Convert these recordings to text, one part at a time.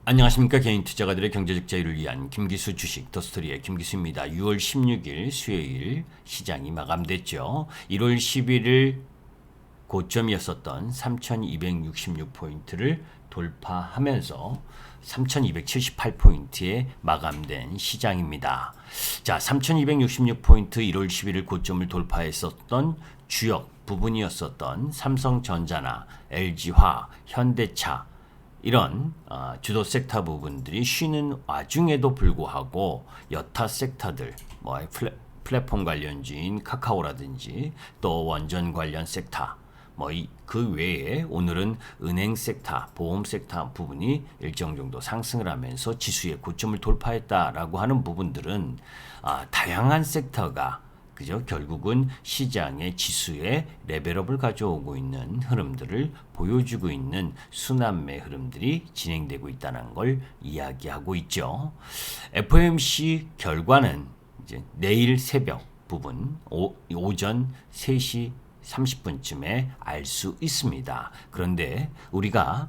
안녕하십니까. 개인 투자가들의 경제적 자유를 위한 김기수 주식 더스토리의 김기수입니다. 6월 16일 수요일 시장이 마감됐죠. 1월 11일 고점이었었던 3266포인트를 돌파하면서 3278포인트에 마감된 시장입니다. 자, 3266포인트 1월 11일 고점을 돌파했었던 주역 부분이었었던 삼성전자나 LG화학, 현대차 이런 주도 섹터 부분들이 쉬는 와중에도 불구하고 여타 섹터들 플랫폼 관련주인 카카오라든지 또 원전 관련 섹터 그 외에 오늘은 은행 섹터, 보험 섹터 부분이 일정 정도 상승을 하면서 지수의 고점을 돌파했다라고 하는 부분들은 다양한 섹터가 그죠? 결국은 시장의 지수의 레벨업을 가져오고 있는 흐름들을 보여주고 있는 순환매 흐름들이 진행되고 있다는 걸 이야기하고 있죠. FOMC 결과는 이제 내일 새벽 부분 오전 3시 30분쯤에 알 수 있습니다. 그런데 우리가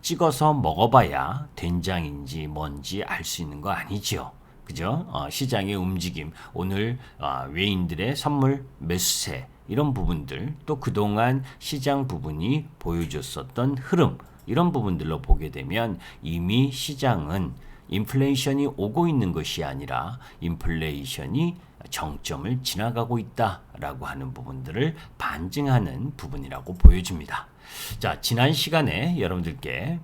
찍어서 먹어봐야 된장인지 뭔지 알 수 있는 거 아니죠. 그죠? 시장의 움직임, 오늘 외인들의 선물 매수세 이런 부분들, 또 그동안 시장 부분이 보여줬었던 흐름 이런 부분들로 보게 되면 이미 시장은 인플레이션이 오고 있는 것이 아니라 인플레이션이 정점을 지나가고 있다라고 하는 부분들을 반증하는 부분이라고 보여집니다. 자, 지난 시간에 여러분들께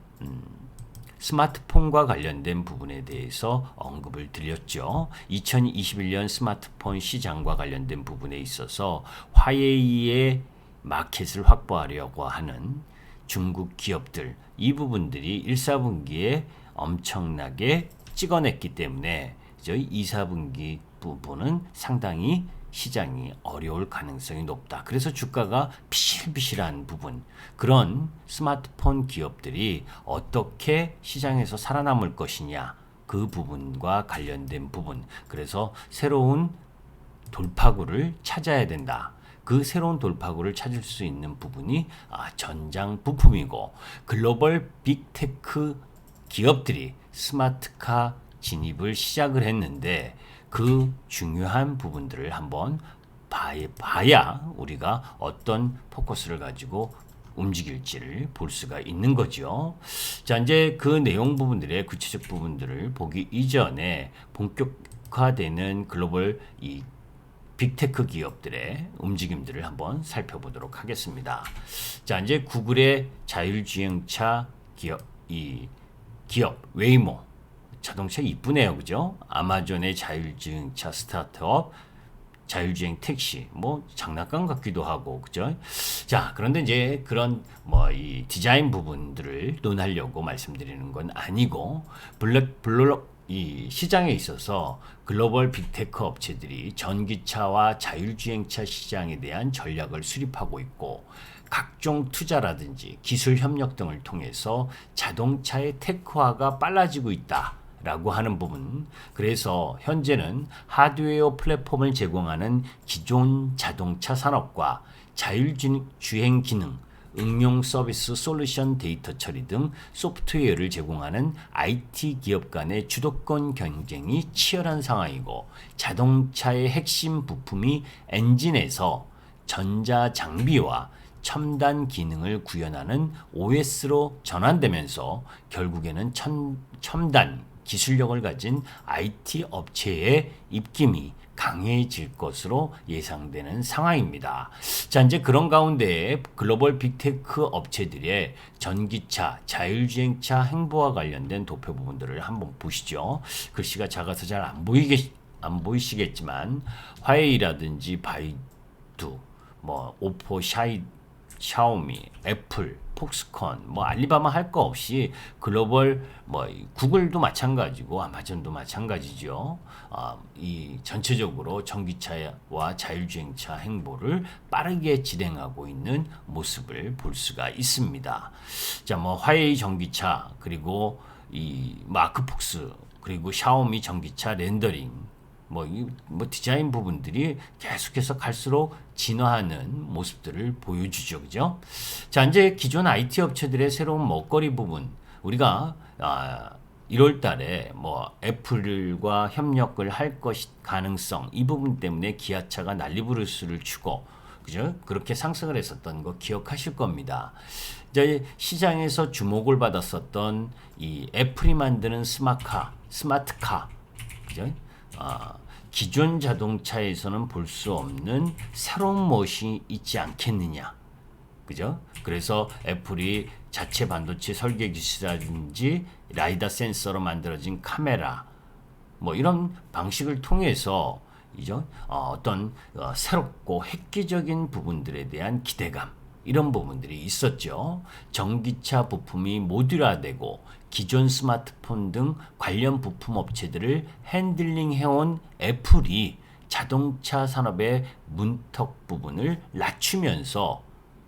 스마트폰과 관련된 부분에 대해서 언급을 드렸죠. 2021년 스마트폰 시장과 관련된 부분에 있어서 화웨이의 마켓을 확보하려고 하는 중국 기업들, 이 부분들이 1, 4분기에 엄청나게 찍어냈기 때문에 2, 4분기 부분은 상당히 시장이 어려울 가능성이 높다. 그래서 주가가 비실비실한 부분, 그런 스마트폰 기업들이 어떻게 시장에서 살아남을 것이냐, 그 부분과 관련된 부분, 그래서 새로운 돌파구를 찾아야 된다. 그 새로운 돌파구를 찾을 수 있는 부분이 전장 부품이고, 글로벌 빅테크 기업들이 스마트카 진입을 시작을 했는데 그 중요한 부분들을 한번 봐야 우리가 어떤 포커스를 가지고 움직일지를 볼 수가 있는 거죠. 자, 이제 그 내용 부분들의 구체적 부분들을 보기 이전에 본격화되는 글로벌 이 빅테크 기업들의 움직임들을 한번 살펴보도록 하겠습니다. 자, 이제 구글의 자율주행차 기업 웨이모 자동차 이쁘네요, 그죠? 아마존의 자율주행차 스타트업, 자율주행 택시, 장난감 같기도 하고, 그죠? 자, 그런데 이제 그런 이 디자인 부분들을 논하려고 말씀드리는 건 아니고, 이 시장에 있어서 글로벌 빅테크 업체들이 전기차와 자율주행차 시장에 대한 전략을 수립하고 있고, 각종 투자라든지 기술 협력 등을 통해서 자동차의 테크화가 빨라지고 있다. 라고 하는 부분. 그래서 현재는 하드웨어 플랫폼을 제공하는 기존 자동차 산업과 자율주행 기능, 응용 서비스 솔루션 데이터 처리 등 소프트웨어를 제공하는 IT 기업 간의 주도권 경쟁이 치열한 상황이고, 자동차의 핵심 부품이 엔진에서 전자 장비와 첨단 기능을 구현하는 OS로 전환되면서 결국에는 첨단 기술력을 가진 IT 업체의 입김이 강해질 것으로 예상되는 상황입니다. 자, 이제 그런 가운데 글로벌 빅테크 업체들의 전기차, 자율주행차 행보와 관련된 도표 부분들을 한번 보시죠. 글씨가 작아서 잘 안 보이시겠지만 화웨이라든지 바이두, 오포, 샤오미, 애플, 폭스콘, 알리바마 할 거 없이 글로벌 구글도 마찬가지고 아마존도 마찬가지죠. 이 전체적으로 전기차와 자율주행차 행보를 빠르게 진행하고 있는 모습을 볼 수가 있습니다. 자, 화웨이 전기차, 그리고 이 마크폭스, 그리고 샤오미 전기차 렌더링 뭐 디자인 부분들이 계속해서 갈수록 진화하는 모습들을 보여주죠, 그죠? 자, 이제 기존 IT 업체들의 새로운 먹거리 부분, 우리가 1월 달에 뭐 애플과 협력을 할 가능성, 이 부분 때문에 기아차가 난리부르스를 추고, 그죠? 그렇게 상승을 했었던 거 기억하실 겁니다. 이제 시장에서 주목을 받았었던 이 애플이 만드는 스마트카, 그죠? 기존 자동차에서는 볼 수 없는 새로운 멋이 있지 않겠느냐, 그죠? 그래서 애플이 자체 반도체 설계 기술이라든지 라이다 센서로 만들어진 카메라, 뭐 이런 방식을 통해서 어떤 새롭고 획기적인 부분들에 대한 기대감, 이런 부분들이 있었죠. 전기차 부품이 모듈화되고 기존 스마트폰 등 관련 부품 업체들을 핸들링해온 애플이 자동차 산업의 문턱 부분을 낮추면서,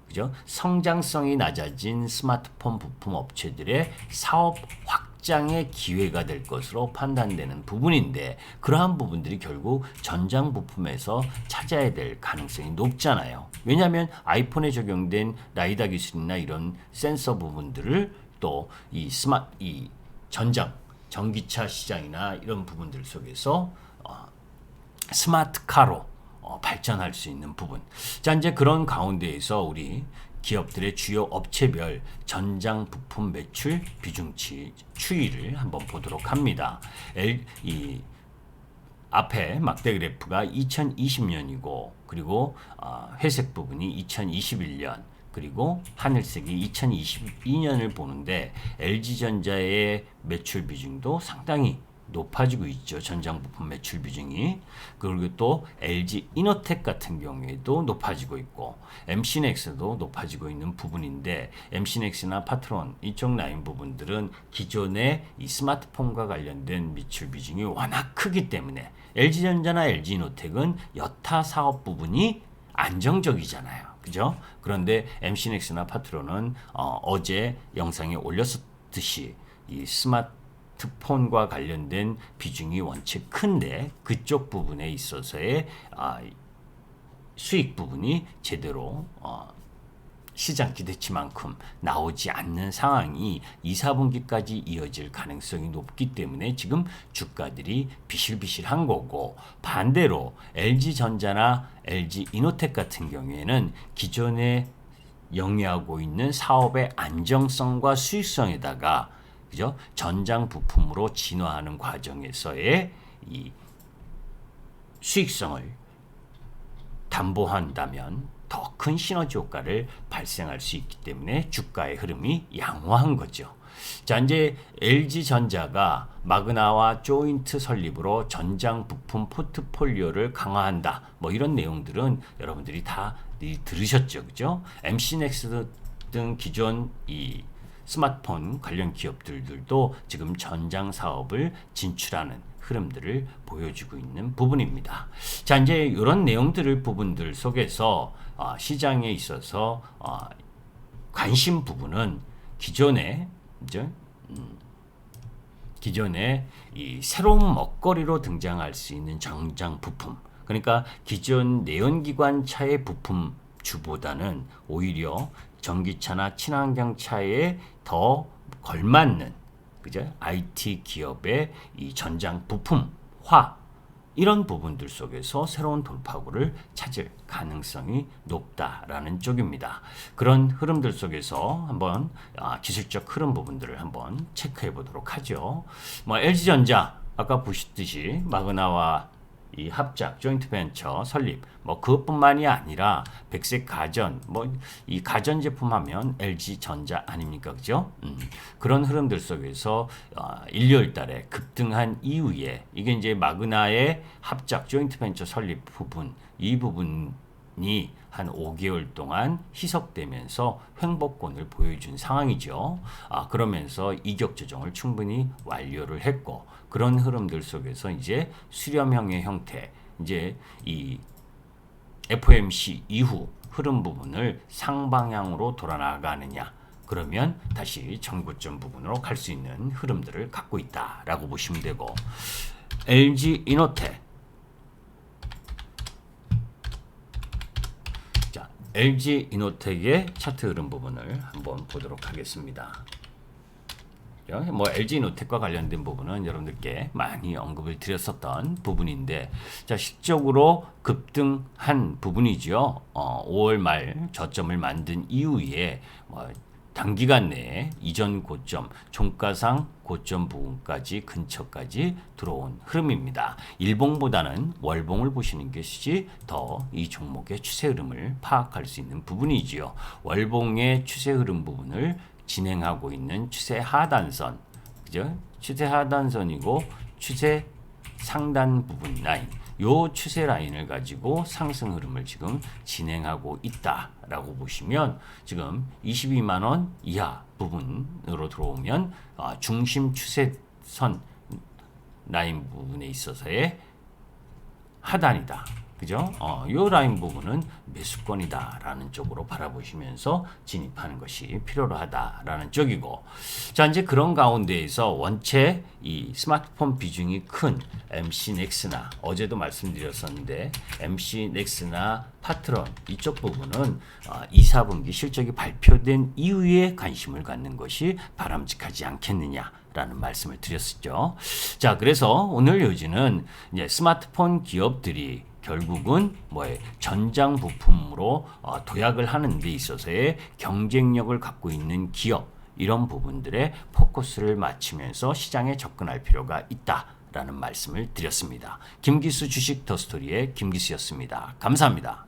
그죠? 성장성이 낮아진 스마트폰 부품 업체들의 사업 확장의 기회가 될 것으로 판단되는 부분인데, 그러한 부분들이 결국 전장 부품에서 찾아야 될 가능성이 높잖아요. 왜냐하면 아이폰에 적용된 라이다 기술이나 이런 센서 부분들을 또 이 전기차 시장이나 이런 부분들 속에서 스마트카로 발전할 수 있는 부분. 자, 이제 그런 가운데에서 우리 기업들의 주요 업체별 전장 부품 매출 비중치 추이를 한번 보도록 합니다. 이 앞에 막대 그래프가 2020년이고, 그리고 회색 부분이 2021년, 그리고 하늘색이 2022년을 보는데, LG전자의 매출 비중도 상당히 높아지고 있죠. 전장 부품 매출 비중이. 그리고 또 LG 이노텍 같은 경우에도 높아지고 있고, MC넥스도 높아지고 있는 부분인데, MC넥스나 파트론 이쪽 라인 부분들은 기존의 이 스마트폰과 관련된 매출 비중이 워낙 크기 때문에 LG전자나 LG 이노텍은 여타 사업 부분이 안정적이잖아요, 그죠? 그런데 MC넥스나 파트론은 어제 영상에 올렸듯이 이 스마트폰과 관련된 비중이 원체 큰데, 그쪽 부분에 있어서의 수익 부분이 제대로 시장 기대치만큼 나오지 않는 상황이 2, 4분기까지 이어질 가능성이 높기 때문에 지금 주가들이 비실비실한 거고, 반대로 LG전자나 LG 이노텍 같은 경우에는 기존에 영위하고 있는 사업의 안정성과 수익성에다가, 그죠? 전장 부품으로 진화하는 과정에서의 이 수익성을 담보한다면 더 큰 시너지 효과를 발생할 수 있기 때문에 주가의 흐름이 양호한 거죠. 자, 이제 LG전자가 마그나와 조인트 설립으로 전장 부품 포트폴리오를 강화한다, 뭐 이런 내용들은 여러분들이 다 들으셨죠, 그죠? MC넥스 등 기존 이 스마트폰 관련 기업들도 지금 전장 사업을 진출하는 흐름들을 보여주고 있는 부분입니다. 자, 이제 이런 내용들을 부분들 속에서 시장에 있어서 관심 부분은 기존에 이 새로운 먹거리로 등장할 수 있는 전장 부품, 그러니까 기존 내연기관차의 부품 주보다는 오히려 전기차나 친환경 차에 더 걸맞는, 그죠? IT 기업의 이 전장 부품화, 이런 부분들 속에서 새로운 돌파구를 찾을 가능성이 높다라는 쪽입니다. 그런 흐름들 속에서 한번 기술적 흐름 부분들을 한번 체크해 보도록 하죠. LG전자 아까 보셨듯이 마그나와 이 합작 조인트 벤처 설립, 그것뿐만이 아니라 백색 가전, 이 가전 제품 하면 LG 전자 아닙니까, 그죠? 그런 흐름들 속에서 1, 2월 달에 급등한 이후에 이게 이제 마그나의 합작 조인트 벤처 설립 부분, 이 부분이 한 5개월 동안 희석되면서 횡보권을 보여준 상황이죠. 그러면서 이격 조정을 충분히 완료를 했고, 그런 흐름들 속에서 이제 수렴형의 형태, 이제 이 FOMC 이후 흐름 부분을 상방향으로 돌아나가느냐, 그러면 다시 전고점 부분으로 갈 수 있는 흐름들을 갖고 있다라고 보시면 되고, LG 이노텍 LG 이노텍의 차트 흐름 부분을 한번 보도록 하겠습니다. 뭐 LG 이노텍과 관련된 부분은 여러분들께 많이 언급을 드렸었던 부분인데, 자, 실적으로 급등한 부분이죠. 5월 말 저점을 만든 이후에 단기간 내에 이전 고점, 종가상 고점 부분까지 근처까지 들어온 흐름입니다. 일봉보다는 월봉을 보시는 것이 더 이 종목의 추세 흐름을 파악할 수 있는 부분이지요. 월봉의 추세 흐름 부분을 진행하고 있는 추세 하단선, 그죠? 추세 하단선이고 추세 상단 부분 라인, 요 추세 라인을 가지고 상승 흐름을 지금 진행하고 있다라고 보시면, 지금 22만 원 이하 부분으로 들어오면 중심 추세선 라인 부분에 있어서의 하단이다. 그죠? 요 라인 부분은 매수권이다라는 쪽으로 바라보시면서 진입하는 것이 필요로 하다라는 쪽이고, 자, 이제 그런 가운데에서 원체 이 스마트폰 비중이 큰 MC넥스나, 어제도 말씀드렸었는데 MC넥스나 파트론 이쪽 부분은 2, 4분기 실적이 발표된 이후에 관심을 갖는 것이 바람직하지 않겠느냐 라는 말씀을 드렸었죠. 자, 그래서 오늘 요지는 이제 스마트폰 기업들이 결국은 전장 부품으로 도약을 하는 데 있어서의 경쟁력을 갖고 있는 기업, 이런 부분들에 포커스를 맞추면서 시장에 접근할 필요가 있다라는 말씀을 드렸습니다. 김기수 주식 더스토리의 김기수였습니다. 감사합니다.